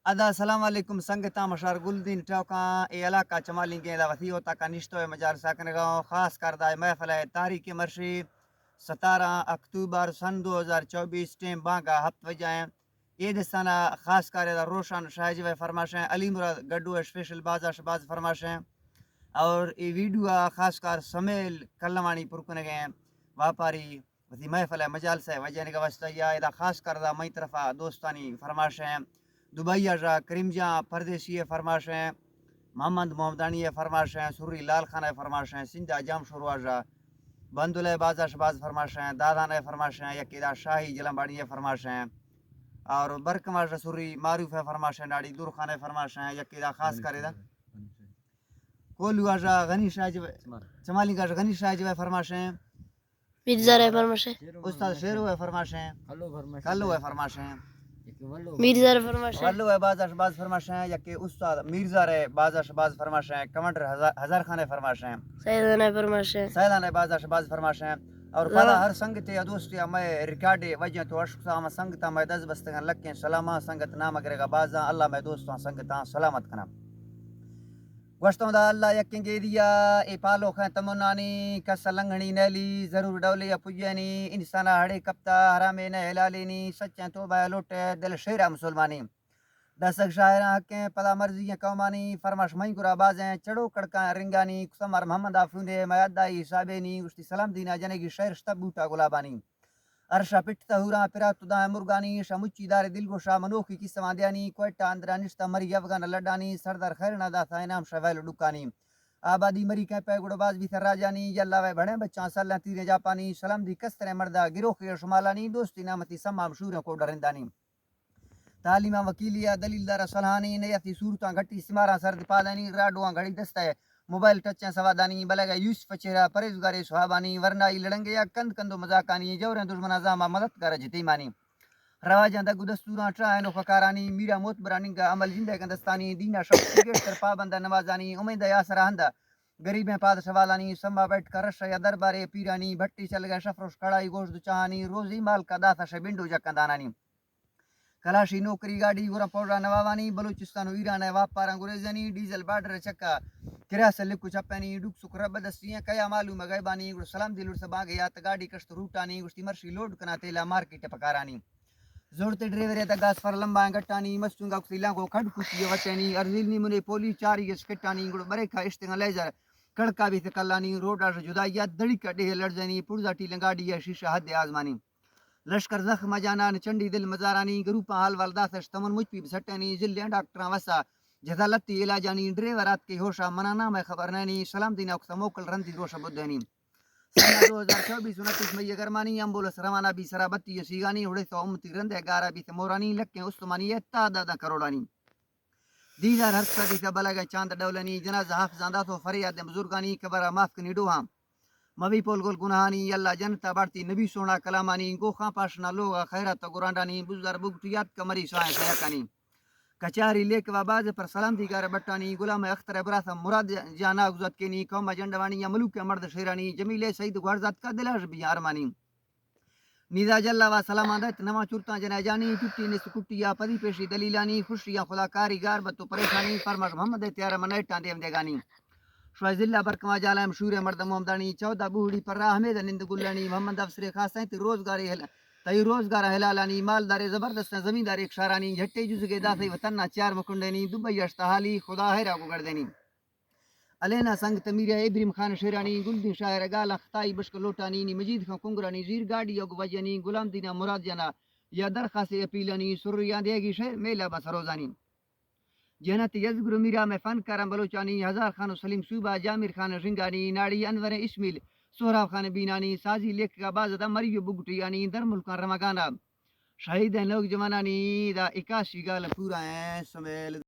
ادا السلام علیکم سنگتا مشار گلدین ٹوکا اے علاقہ چمالیں گے دا وسیع ہوتا کا نشتو مجار ساکن گاؤں خاص کردہ محفل تاریخ مرشی 17 اکتوبر سن 2024 ٹیم بانگا ہفت وجائیں عید سنہ خاص کر دا روشن شاہج و فرماشیں علی مراد گڈو اسپیشل بازا شباز فرماشیں اور یہ ویڈیو خاص کر سمیل کلوانی پرکن گئے واپاری وسی محفل مجال سے وجہ کا واسطہ یا خاص کردہ مئی طرفہ دوستانی فرماشیں دبئی جا کریم جاں پردیسی فرماشیں محمد محمدانی فرماشیں سری لال خان فرماشیں سندھا جام شروع جا بندل بازا شباز فرماشیں دادان فرماشیں یقیدہ شاہی جلمبانی فرماشیں اور برکما سری معروف فرماشیں ڈاڑی دور خان فرماشیں یقیدہ خاص کرے دا کولو جا غنی شاہ جو چمالی کا غنی شاہ جو فرماشیں مرزا رے فرماشے استاد شیرو فرماشیں کلو فرماشیں مرزا رے فرماشے ولو باز شباز فرماشیں یا کہ استاد مرزا رے باز شباز فرماشیں کمانڈر ہزار خان فرماشیں سیدنا فرماشے سیدان باز شباز فرماشیں اور پلا ہر سنگت یا دوستی میں ریکارڈ وجہ تو اشکا سنگتا میں دس بستگان لکیں سلامہ سنگت نام اگرے گا بازا اللہ میں دوستوں سنگتا سلامت کنا گوشتوں دا اللہ یقین گے دیا اے پالو خیں تمنانی کس لنگھنی نیلی ضرور ڈولے یا پجینی انسانا ہڑے کپتا حرامے نہ ہلالینی سچیں توبہ لوٹے دل شیرہ مسلمانی دسک شاعرہ حقیں پلا مرضی قومانی فرماش مہین گرا بازیں چڑو کڑکاں رنگانی کسمر محمد آفوندے میادائی حسابینی گشتی سلام دینا جنگی شہر شتب بوٹا گلابانی ارشا پٹ تہورا پرا تدا مرگانی شمچی دار دل گوشا منوخی کی سمادیانی کوئٹہ اندرا نشتہ مری افغان لڈانی سردار خیرنا دا تھا انام شویل ڈکانی آبادی مری کہ پہ گڑ باز بھی تھر راجانی یلا وے بڑے بچاں سالہ تیرے جاپانی سلام دی کسترے مردہ گروہ خیر شمالانی دوستی نامتی سمام شوروں کو ڈرندانی تعلیمہ وکیلیہ دلیل دارہ صلحانی نیتی صورتاں گھٹی سمارا سرد پالانی راڈواں گھڑی دستہ موبائل ٹچیں سوادانی بلگا یوسف چہرہ پرہیزگار سہابانی ورنائی لڑنگے یا کند کندو مذاکانی جوریں دشمن ازامہ مددگار جتیمانی رواجاں دگو دستوراں ٹرائنو فکارانی میرا موت براننگا عمل جندہ کندستانی دینا شب گیشتر پابندہ نوازانی امید یاسر ہندہ غریبیں پاد سوالانی سما بیٹھ کر رش یا دربارے پیرانی بھٹی چل گئے شفروش کڑائی گوشت چاہانی روزی مال کا داتا شبنڈو جکندانانی کلاشی نوکری گاڑی گورا پوڑا نوابانی بلوچستان و ایران واپاراں گریزانی ڈیزل بارڈر چکا کرا سے لکو چپانی ڈوک سک رب دستیاں کیا معلوم غیبانی گڑ سلام دلور سبا گیا گاڑی کشت روٹانی گشتی مرشی لوڈ کنا تیلا مارکیٹ پکارانی زورتے ڈرائیور تا گاس فر لمبا گٹانی مستونگا کسی لانگو کھڈ کسی وچانی ارزیلنی منے پولی چاری اس کٹانی گڑ بریکا اشتنگا لیزر کڑکا بھی تکلانی روڈا جدائیات دڑی کڈے لڑزانی پورزا ٹی لنگاڑی شیشہ حد آزمانی لشکر زخم جانان چنڈی دل مزارانی گروپا حال والداسش تمن مجھ پی سٹانی ضلع ڈاکٹراں وسا جدا لتی علاجانی ڈرائیورات کے ہوشا منانا میں خبر نینی سلام دینا اکسا موکل رندی روشا بدھنی سنہ 2024 29 مئی گرمانی ایمبولنس روانہ بھی سرابتی سیگانی اڑے تو امتی رندے گارا بھی مورانی لکیں عثمانی تعداد کروڑانی دیدار ہر صدی سے بلگا چاند ڈولنی جنازہ حافظاندہ تو فریاد بزرگانی کبرا معاف کنی ڈوہاں مبی پول گل گناہانی اللہ جنتا بارتی نبی سونا کلامانی گوخاں پاشنا لوگا خیرات گرانڈانی بزدار بگٹیات کمری سائیں سیاکانی کچاری لیک و باز پر سلام دیگار بٹانی غلام اختر براسم مراد جانا گزت کینی قوم جنڈوانی یا ملوک مرد شیرانی جمیل سعید گوارزات کا دلاش بھی ارمانی نیزا جلا و سلام آدت نواں چورتاں جنا جانی چٹی نس کٹیا پری پیشی دلیلانی خوشیاں خدا کاری گار بتو پریشانی فرماش محمد تیار منیٹاں دیو دیگانی شوائز اللہ برکما جالم شور مرد محمدانی 14 بوڑی پر راہ حمید نند گلانی محمد افسر خاص ہیں روزگاری تئی روزگار ہلالانی مالدار زبردست زمیندار ایک شارانی جھٹے جزگے داسی وطنہ چار مکنڈینی دبئی اشتحالی خدا ہے راگو گردینی علینا سنگ تمیرہ ابریم خان شیرانی گلدین شاعر گالا خطائی بشک لوٹانی نی مجید خان کنگرانی زیر گاڑی یوگ وجنی غلام دینا مراد جنا یا درخواست اپیلانی سریان دیگی شہر میلہ بسروزانی جنت یزگر میرا میں فن کرم بلوچانی ہزار خان سلیم صوبہ جامر خان رنگانی ناڑی انور اسمیل سہراب خان بینانی سازی لیک کا بازدہ مریو بگٹیانی در ملکان رمگانا شہید ہیں لوگ جوانانی دا 81 گال پورا ہیں سمیل